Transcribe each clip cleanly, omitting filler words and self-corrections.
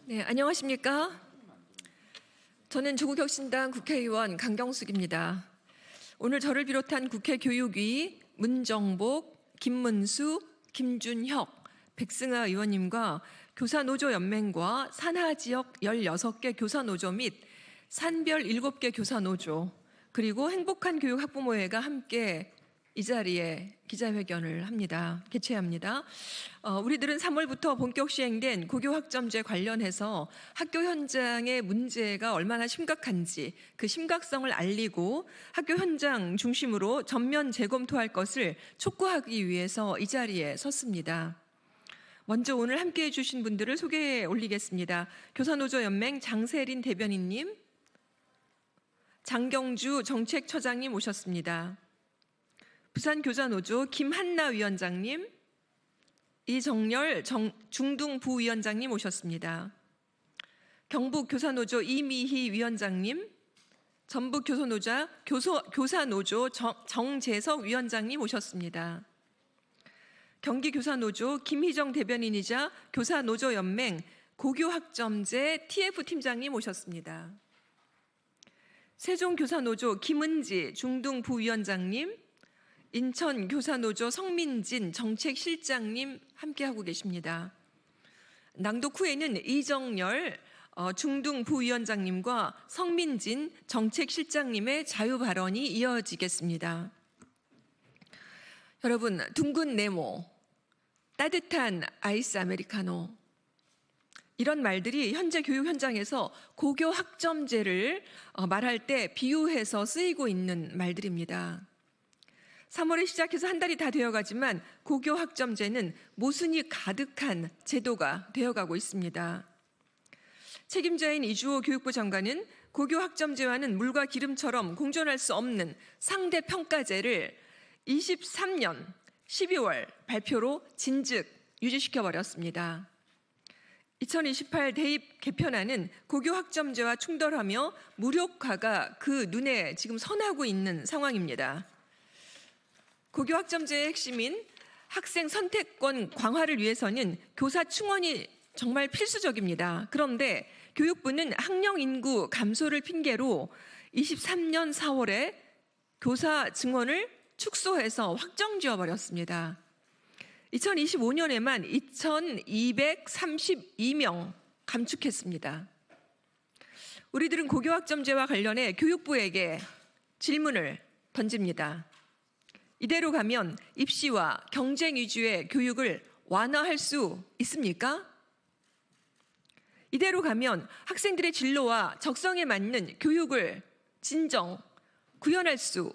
네, 안녕하십니까? 저는 조국혁신당 국회의원 강경숙입니다. 오늘 저를 비롯한 국회 교육위 문정복, 김문수, 김준혁, 백승아 의원님과 교사노조연맹과 산하지역 16개 교사노조 및 산별 7개 교사노조 그리고 행복한 교육 학부모회가 함께 이 자리에 기자회견을 개최합니다. 우리들은 3월부터 본격 시행된 고교학점제 관련해서 학교 현장의 문제가 얼마나 심각한지 그 심각성을 알리고 학교 현장 중심으로 전면 재검토할 것을 촉구하기 위해서 이 자리에 섰습니다. 먼저 오늘 함께해 주신 분들을 소개해 올리겠습니다. 교사노조연맹 장세린 대변인님, 장경주 정책처장님 오셨습니다. 부산교사노조 김한나 위원장님, 이정열 중등부위원장님 오셨습니다. 경북교사노조 이미희 위원장님, 전북교사노조 정재석 위원장님 오셨습니다. 경기교사노조 김희정 대변인이자 교사노조연맹 고교학점제 TF팀장님 오셨습니다. 세종교사노조 김은지 중등부위원장님, 인천교사노조 성민진 정책실장님 함께하고 계십니다. 낭독 후에는 이정열 중등부위원장님과 성민진 정책실장님의 자유발언이 이어지겠습니다. 여러분, 둥근 네모, 따뜻한 아이스 아메리카노, 이런 말들이 현재 교육 현장에서 고교 학점제를 말할 때 비유해서 쓰이고 있는 말들입니다. 3월에 시작해서 한 달이 다 되어가지만 고교 학점제는 모순이 가득한 제도가 되어가고 있습니다. 책임자인 이주호 교육부 장관은 고교 학점제와는 물과 기름처럼 공존할 수 없는 상대평가제를 23년 12월 발표로 진즉 유지시켜버렸습니다. 2028 대입 개편안은 고교 학점제와 충돌하며 무력화가 그 눈에 지금 선하고 있는 상황입니다. 고교 학점제의 핵심인 학생 선택권 강화를 위해서는 교사 충원이 정말 필수적입니다. 그런데 교육부는 학령 인구 감소를 핑계로 23년 4월에 교사 증원을 축소해서 확정 지어버렸습니다. 2025년에만 2,232명 감축했습니다. 우리들은 고교학점제와 관련해 교육부에게 질문을 던집니다. 이대로 가면 입시와 경쟁 위주의 교육을 완화할 수 있습니까? 이대로 가면 학생들의 진로와 적성에 맞는 교육을 진정 구현할 수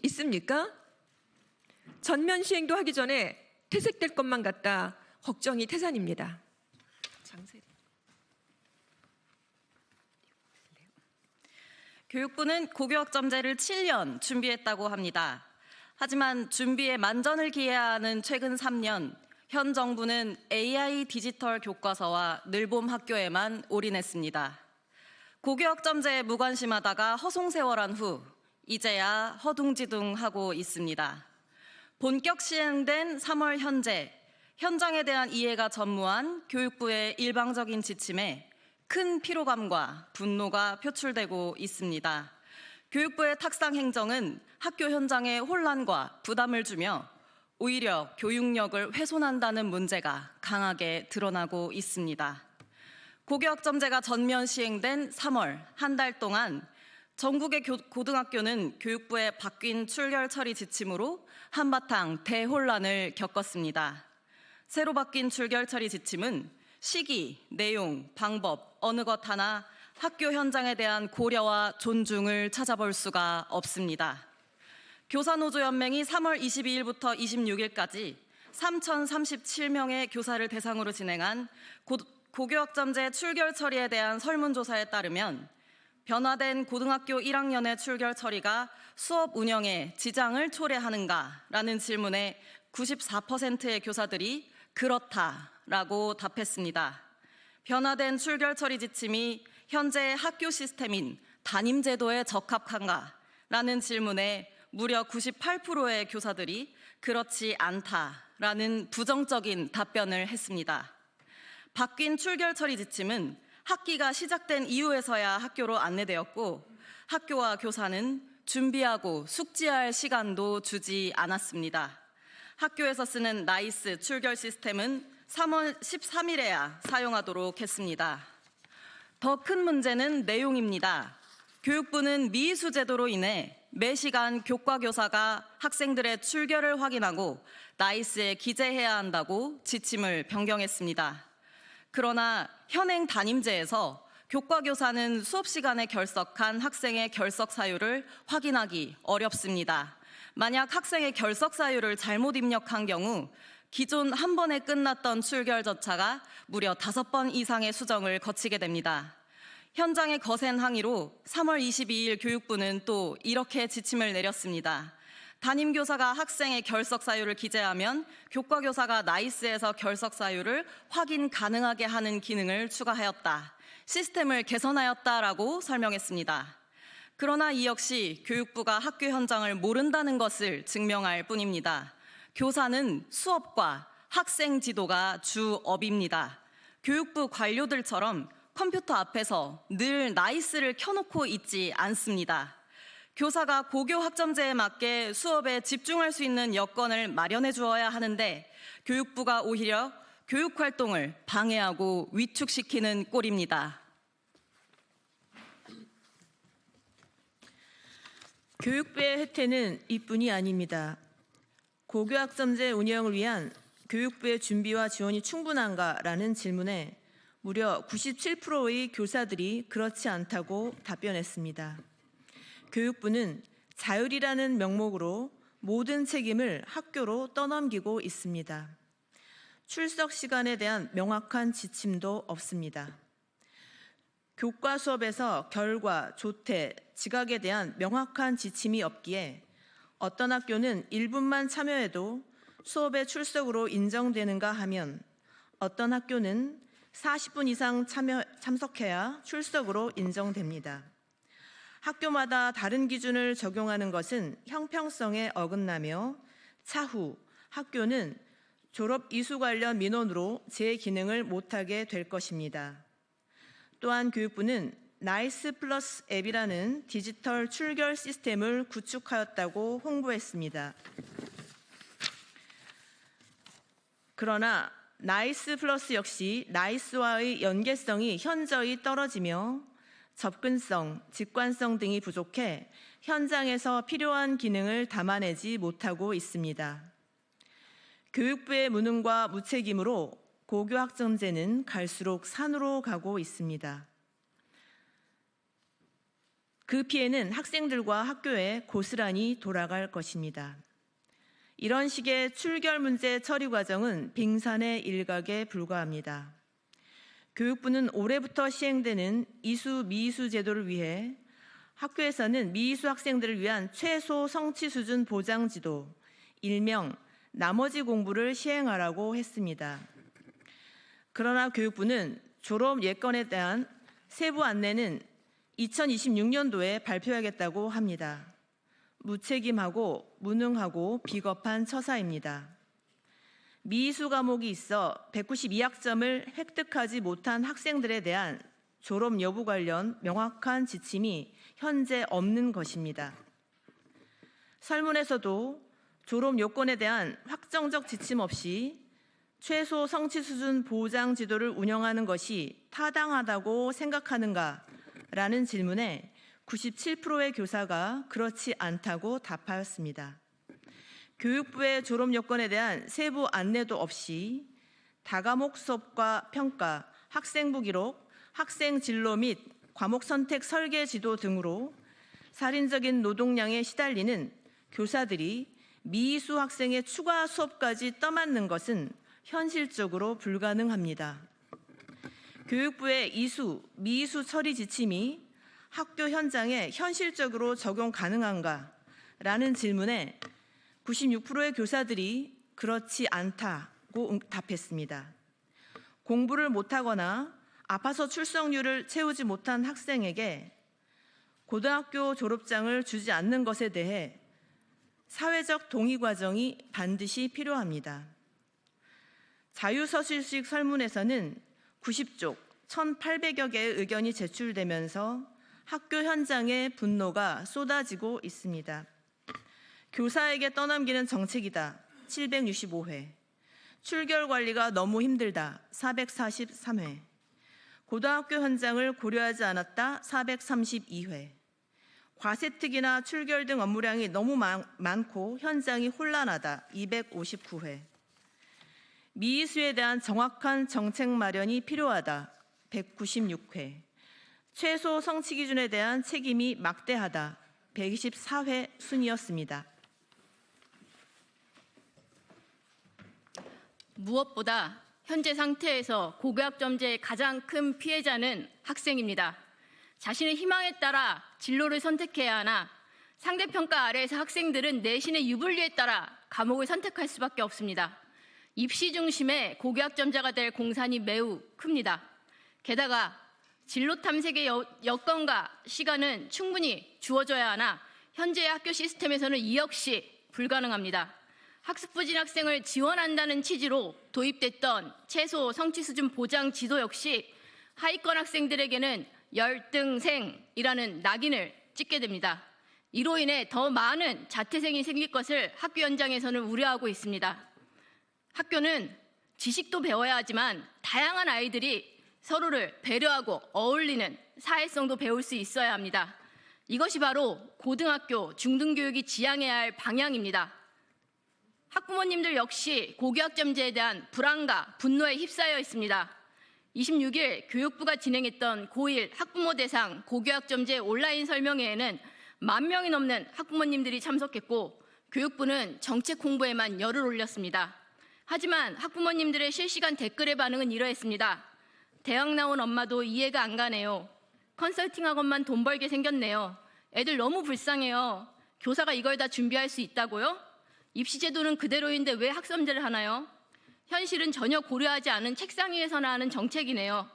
있습니까? 전면 시행도 하기 전에 퇴색될 것만 같다 걱정이 태산입니다. 교육부는 고교학점제를 7년 준비했다고 합니다. 하지만 준비에 만전을 기해야 하는 최근 3년, 현 정부는 AI 디지털 교과서와 늘봄 학교에만 올인했습니다. 고교학점제에 무관심하다가 허송세월한 후 이제야 허둥지둥하고 있습니다. 본격 시행된 3월 현장에 대한 이해가 전무한 교육부의 일방적인 지침에 큰 피로감과 분노가 표출되고 있습니다. 교육부의 탁상 행정은 학교 현장에 혼란과 부담을 주며 오히려 교육력을 훼손한다는 문제가 강하게 드러나고 있습니다. 고교학점제가 전면 시행된 3월 한 달 동안 전국의 고등학교는 교육부의 바뀐 출결 처리 지침으로 한바탕 대혼란을 겪었습니다. 새로 바뀐 출결 처리 지침은 시기, 내용, 방법 어느 것 하나 학교 현장에 대한 고려와 존중을 찾아볼 수가 없습니다. 교사노조연맹이 3월 22일부터 26일까지 3,037명의 교사를 대상으로 진행한 고교학점제 출결 처리에 대한 설문조사에 따르면 변화된 고등학교 1학년의 출결 처리가 수업 운영에 지장을 초래하는가라는 질문에 94%의 교사들이 그렇다라고 답했습니다. 변화된 출결 처리 지침이 현재의 학교 시스템인 담임제도에 적합한가라는 질문에 무려 98%의 교사들이 그렇지 않다라는 부정적인 답변을 했습니다. 바뀐 출결 처리 지침은 학기가 시작된 이후에서야 학교로 안내되었고 학교와 교사는 준비하고 숙지할 시간도 주지 않았습니다. 학교에서 쓰는 나이스 출결 시스템은 3월 13일에야 사용하도록 했습니다. 더 큰 문제는 내용입니다. 교육부는 미이수 제도로 인해 매 시간 교과 교사가 학생들의 출결을 확인하고 나이스에 기재해야 한다고 지침을 변경했습니다. 그러나 현행 담임제에서 교과 교사는 수업 시간에 결석한 학생의 결석 사유를 확인하기 어렵습니다. 만약 학생의 결석 사유를 잘못 입력한 경우 기존 한 번에 끝났던 출결 절차가 무려 5번 이상의 수정을 거치게 됩니다. 현장의 거센 항의로 3월 22일 교육부는 또 이렇게 지침을 내렸습니다. 담임교사가 학생의 결석 사유를 기재하면 교과 교사가 나이스에서 결석 사유를 확인 가능하게 하는 기능을 추가하였다. 시스템을 개선하였다라고 설명했습니다. 그러나 이 역시 교육부가 학교 현장을 모른다는 것을 증명할 뿐입니다. 교사는 수업과 학생 지도가 주업입니다. 교육부 관료들처럼 컴퓨터 앞에서 늘 나이스를 켜놓고 있지 않습니다. 교사가 고교 학점제에 맞게 수업에 집중할 수 있는 여건을 마련해 주어야 하는데 교육부가 오히려 교육 활동을 방해하고 위축시키는 꼴입니다. 교육부의 혜택은 이뿐이 아닙니다. 고교 학점제 운영을 위한 교육부의 준비와 지원이 충분한가라는 질문에 무려 97%의 교사들이 그렇지 않다고 답변했습니다. 교육부는 자율이라는 명목으로 모든 책임을 학교로 떠넘기고 있습니다. 출석 시간에 대한 명확한 지침도 없습니다. 교과 수업에서 결과, 조퇴, 지각에 대한 명확한 지침이 없기에 어떤 학교는 1분만 참여해도 수업의 출석으로 인정되는가 하면 어떤 학교는 40분 이상 참석해야 출석으로 인정됩니다. 학교마다 다른 기준을 적용하는 것은 형평성에 어긋나며 차후 학교는 졸업 이수 관련 민원으로 제 기능을 못하게 될 것입니다. 또한 교육부는 나이스 플러스 앱이라는 디지털 출결 시스템을 구축하였다고 홍보했습니다. 그러나 나이스 플러스 역시 나이스와의 연계성이 현저히 떨어지며 접근성, 직관성 등이 부족해 현장에서 필요한 기능을 담아내지 못하고 있습니다. 교육부의 무능과 무책임으로 고교 학점제는 갈수록 산으로 가고 있습니다. 그 피해는 학생들과 학교에 고스란히 돌아갈 것입니다. 이런 식의 출결 문제 처리 과정은 빙산의 일각에 불과합니다. 교육부는 올해부터 시행되는 이수, 미이수 제도를 위해 학교에서는 미이수 학생들을 위한 최소 성취 수준 보장 지도, 일명 나머지 공부를 시행하라고 했습니다. 그러나 교육부는 졸업 예건에 대한 세부 안내는 2026년도에 발표하겠다고 합니다. 무책임하고 무능하고 비겁한 처사입니다. 미이수 과목이 있어 192학점을 획득하지 못한 학생들에 대한 졸업 여부 관련 명확한 지침이 현재 없는 것입니다. 설문에서도 졸업 요건에 대한 확정적 지침 없이 최소 성취 수준 보장 지도를 운영하는 것이 타당하다고 생각하는가라는 질문에 97%의 교사가 그렇지 않다고 답하였습니다. 교육부의 졸업 요건에 대한 세부 안내도 없이 다과목 수업과 평가, 학생부 기록, 학생 진로 및 과목 선택 설계 지도 등으로 살인적인 노동량에 시달리는 교사들이 미이수 학생의 추가 수업까지 떠맡는 것은 현실적으로 불가능합니다. 교육부의 이수, 미이수 처리 지침이 학교 현장에 현실적으로 적용 가능한가라는 질문에 96%의 교사들이 그렇지 않다고 답했습니다. 공부를 못하거나 아파서 출석률을 채우지 못한 학생에게 고등학교 졸업장을 주지 않는 것에 대해 사회적 동의 과정이 반드시 필요합니다. 자유서술식 설문에서는 90쪽, 1,800여 개의 의견이 제출되면서 학교 현장에 분노가 쏟아지고 있습니다. 교사에게 떠넘기는 정책이다. 765회. 출결 관리가 너무 힘들다. 443회. 고등학교 현장을 고려하지 않았다. 432회. 과세특이나 출결 등 업무량이 너무 많고 현장이 혼란하다. 259회. 미이수에 대한 정확한 정책 마련이 필요하다. 196회. 최소 성취 기준에 대한 책임이 막대하다. 124회 순이었습니다. 무엇보다 현재 상태에서 고교학점제의 가장 큰 피해자는 학생입니다. 자신의 희망에 따라 진로를 선택해야 하나 상대평가 아래에서 학생들은 내신의 유불리에 따라 과목을 선택할 수밖에 없습니다. 입시 중심의 고교학점자가 될 공산이 매우 큽니다. 게다가 진로 탐색의 여건과 시간은 충분히 주어져야 하나 현재의 학교 시스템에서는 이 역시 불가능합니다. 학습 부진 학생을 지원한다는 취지로 도입됐던 최소 성취 수준 보장 지도 역시 하위권 학생들에게는 열등생이라는 낙인을 찍게 됩니다. 이로 인해 더 많은 자퇴생이 생길 것을 학교 현장에서는 우려하고 있습니다. 학교는 지식도 배워야 하지만 다양한 아이들이 서로를 배려하고 어울리는 사회성도 배울 수 있어야 합니다. 이것이 바로 고등학교, 중등교육이 지향해야 할 방향입니다. 학부모님들 역시 고교학점제에 대한 불안과 분노에 휩싸여 있습니다. 26일 교육부가 진행했던 고1 학부모 대상 고교학점제 온라인 설명회에는 10,000명이 넘는 학부모님들이 참석했고 교육부는 정책 홍보에만 열을 올렸습니다. 하지만 학부모님들의 실시간 댓글의 반응은 이러했습니다. 대학 나온 엄마도 이해가 안 가네요. 컨설팅 학원만 돈 벌게 생겼네요. 애들 너무 불쌍해요. 교사가 이걸 다 준비할 수 있다고요? 입시제도는 그대로인데 왜 학점제를 하나요? 현실은 전혀 고려하지 않은 책상 위에서나 하는 정책이네요.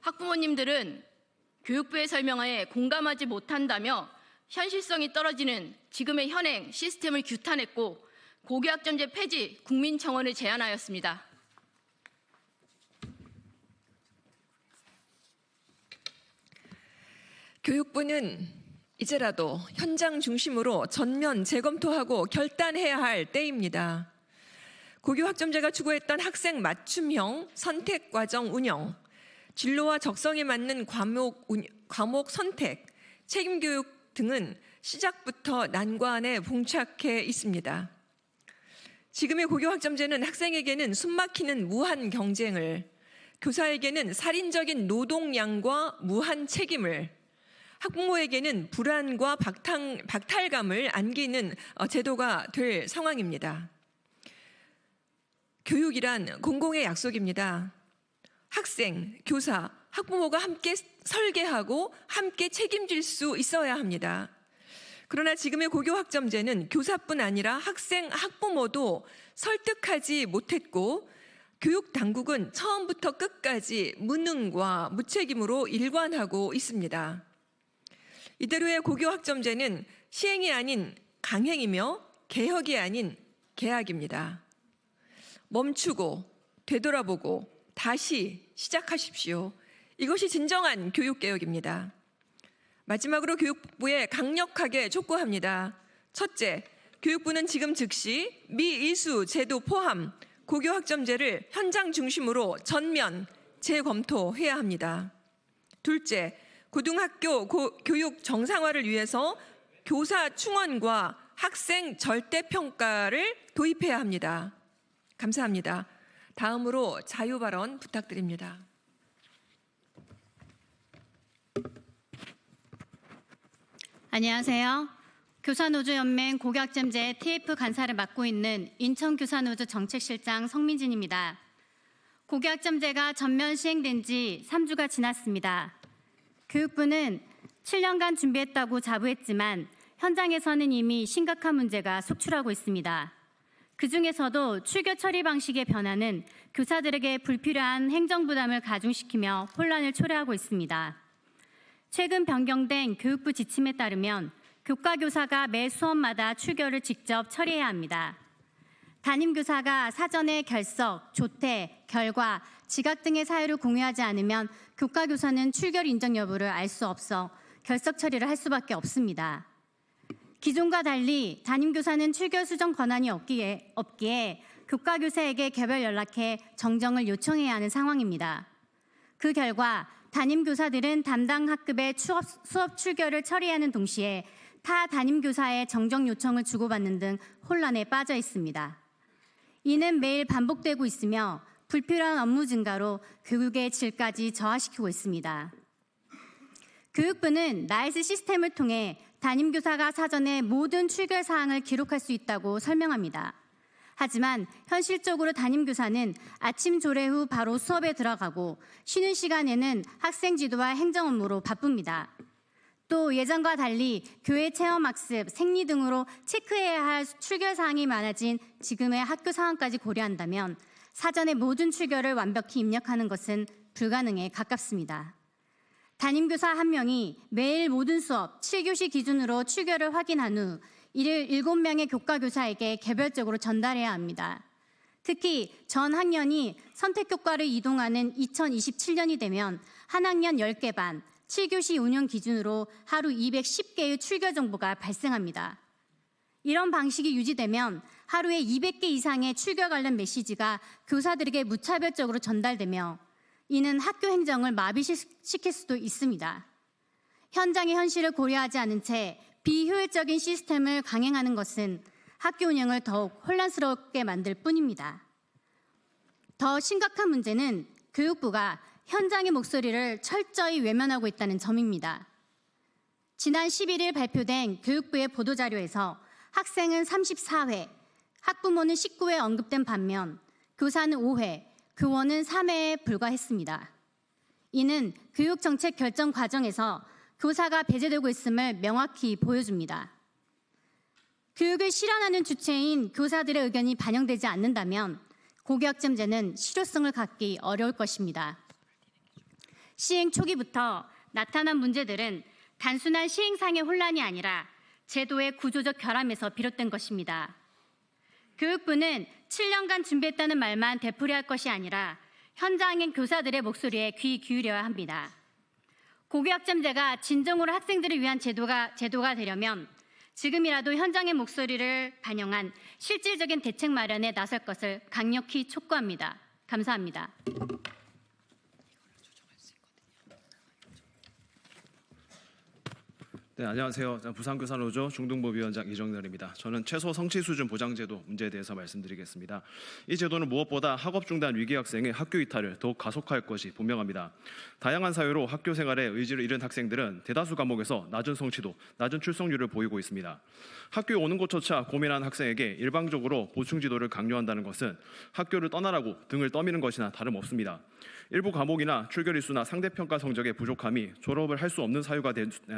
학부모님들은 교육부의 설명에 공감하지 못한다며 현실성이 떨어지는 지금의 현행 시스템을 규탄했고 고교학점제 폐지 국민청원을 제안하였습니다. 교육부는 이제라도 현장 중심으로 전면 재검토하고 결단해야 할 때입니다. 고교학점제가 추구했던 학생 맞춤형 선택과정 운영, 진로와 적성에 맞는 과목 선택, 책임교육 등은 시작부터 난관에 봉착해 있습니다. 지금의 고교학점제는 학생에게는 숨막히는 무한 경쟁을, 교사에게는 살인적인 노동량과 무한 책임을, 학부모에게는 불안과 박탈감을 안기는 제도가 될 상황입니다. 교육이란 공공의 약속입니다. 학생, 교사, 학부모가 함께 설계하고 함께 책임질 수 있어야 합니다. 그러나 지금의 고교학점제는 교사뿐 아니라 학생, 학부모도 설득하지 못했고 교육당국은 처음부터 끝까지 무능과 무책임으로 일관하고 있습니다. 이대로의 고교학점제는 시행이 아닌 강행이며 개혁이 아닌 개학입니다. 멈추고 되돌아보고 다시 시작하십시오. 이것이 진정한 교육개혁입니다. 마지막으로 교육부에 강력하게 촉구합니다. 첫째, 교육부는 지금 즉시 미이수 제도 포함 고교학점제를 현장 중심으로 전면 재검토해야 합니다. 둘째, 고등학교 교육 정상화를 위해서 교사 충원과 학생 절대평가를 도입해야 합니다. 감사합니다. 다음으로 자유발언 부탁드립니다. 안녕하세요. 교사노조연맹 고교학점제 TF 간사를 맡고 있는 인천교사노조 정책실장 성민진입니다. 고교학점제가 전면 시행된 지 3주가 지났습니다. 교육부는 7년간 준비했다고 자부했지만 현장에서는 이미 심각한 문제가 속출하고 있습니다. 그중에서도 출교 처리 방식의 변화는 교사들에게 불필요한 행정 부담을 가중시키며 혼란을 초래하고 있습니다. 최근 변경된 교육부 지침에 따르면 교과 교사가 매 수업마다 출교를 직접 처리해야 합니다. 담임교사가 사전에 결석, 조퇴, 결과, 지각 등의 사유를 공유하지 않으면 교과교사는 출결 인정 여부를 알 수 없어 결석 처리를 할 수밖에 없습니다. 기존과 달리 담임교사는 출결 수정 권한이 없기에 교과교사에게 개별 연락해 정정을 요청해야 하는 상황입니다. 그 결과 담임교사들은 담당 학급의 수업 출결을 처리하는 동시에 타 담임교사의 정정 요청을 주고받는 등 혼란에 빠져 있습니다. 이는 매일 반복되고 있으며 불필요한 업무 증가로 교육의 질까지 저하시키고 있습니다. 교육부는 나이스 시스템을 통해 담임교사가 사전에 모든 출결 사항을 기록할 수 있다고 설명합니다. 하지만 현실적으로 담임교사는 아침 조례 후 바로 수업에 들어가고 쉬는 시간에는 학생 지도와 행정 업무로 바쁩니다. 또 예전과 달리 교회 체험학습, 생리 등으로 체크해야 할 출결 사항이 많아진 지금의 학교 상황까지 고려한다면 사전에 모든 출결을 완벽히 입력하는 것은 불가능에 가깝습니다. 담임교사 한 명이 매일 모든 수업 7교시 기준으로 출결을 확인한 후 이를 7명의 교과교사에게 개별적으로 전달해야 합니다. 특히 전 학년이 선택교과를 이동하는 2027년이 되면 한 학년 10개 반, 7교시 운영 기준으로 하루 210개의 출결 정보가 발생합니다. 이런 방식이 유지되면 하루에 200개 이상의 출결 관련 메시지가 교사들에게 무차별적으로 전달되며 이는 학교 행정을 마비시킬 수도 있습니다. 현장의 현실을 고려하지 않은 채 비효율적인 시스템을 강행하는 것은 학교 운영을 더욱 혼란스럽게 만들 뿐입니다. 더 심각한 문제는 교육부가 현장의 목소리를 철저히 외면하고 있다는 점입니다. 지난 11일 발표된 교육부의 보도자료에서 학생은 34회, 학부모는 19회 언급된 반면 교사는 5회, 교원은 3회에 불과했습니다. 이는 교육정책 결정 과정에서 교사가 배제되고 있음을 명확히 보여줍니다. 교육을 실현하는 주체인 교사들의 의견이 반영되지 않는다면 고교학점제는 실효성을 갖기 어려울 것입니다. 시행 초기부터 나타난 문제들은 단순한 시행상의 혼란이 아니라 제도의 구조적 결함에서 비롯된 것입니다. 교육부는 7년간 준비했다는 말만 되풀이할 것이 아니라 현장의 교사들의 목소리에 귀 기울여야 합니다. 고교학점제가 진정으로 학생들을 위한 제도가 되려면 지금이라도 현장의 목소리를 반영한 실질적인 대책 마련에 나설 것을 강력히 촉구합니다. 감사합니다. 네, 안녕하세요. 부산교사노조 중등부위원장 이정렬입니다. 저는 최소 성취 수준 보장제도 문제에 대해서 말씀드리겠습니다. 이 제도는 무엇보다 학업 중단 위기 학생의 학교 이탈을 더욱 가속화할 것이 분명합니다. 다양한 사유로 학교 생활에 의지를 잃은 학생들은 대다수 과목에서 낮은 성취도, 낮은 출석률을 보이고 있습니다. 학교에 오는 것조차 고민한 학생에게 일방적으로 보충 지도를 강요한다는 것은 학교를 떠나라고 등을 떠미는 것이나 다름없습니다. 일부 과목이나 출결 일수나 상대평가 성적의 부족함이 졸업을 할 수 없는 사유가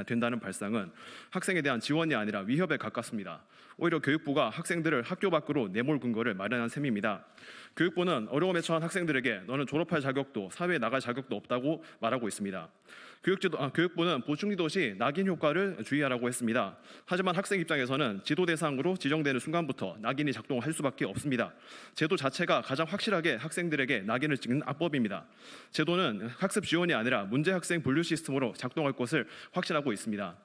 된다는 발상은 학생에 대한 지원이 아니라 위협에 가깝습니다. 오히려 교육부가 학생들을 학교 밖으로 내몰 근거를 마련한 셈입니다. 교육부는 어려움에 처한 학생들에게 너는 졸업할 자격도 사회에 나갈 자격도 없다고 말하고 있습니다. 교육부는 보충지도 시 낙인 효과를 주의하라고 했습니다. 하지만 학생 입장에서는 지도 대상으로 지정되는 순간부터 낙인이 작동할 수밖에 없습니다. 제도 자체가 가장 확실하게 학생들에게 낙인을 찍는 악법입니다. 제도는 학습 지원이 아니라 문제 학생 분류 시스템으로 작동할 것을 확신하고 있습니다.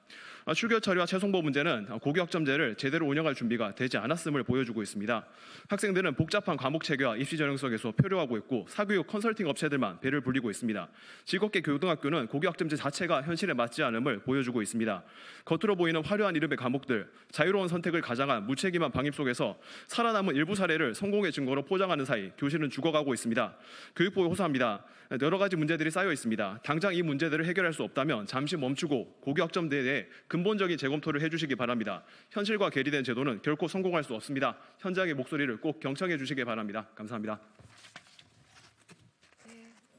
출결 처리와 최송보 문제는 고교학점제를 제대로 운영할 준비가 되지 않았음을 보여주고 있습니다. 학생들은 복잡한 과목 체계와 입시 전형성에서 표류하고 있고 사교육 컨설팅 업체들만 배를 불리고 있습니다. 즐겁게 교등학교는 고교학점제 자체가 현실에 맞지 않음을 보여주고 있습니다. 겉으로 보이는 화려한 이름의 과목들, 자유로운 선택을 가장한 무책임한 방임 속에서 살아남은 일부 사례를 성공의 증거로 포장하는 사이 교실은 죽어가고 있습니다. 교육부에 호소합니다. 여러 가지 문제들이 쌓여 있습니다. 당장 이 문제들을 해결할 수 없다면 잠시 멈추고 고교학점제에 대해 근본적인 재검토를 해주시기 바랍니다. 현실과 괴리된 제도는 결코 성공할 수 없습니다. 현장의 목소리를 꼭 경청해 주시기 바랍니다. 감사합니다.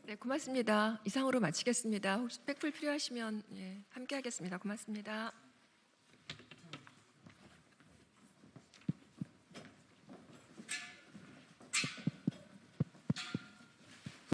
네, 고맙습니다. 이상으로 마치겠습니다. 혹시 백풀 필요하시면 함께하겠습니다. 고맙습니다.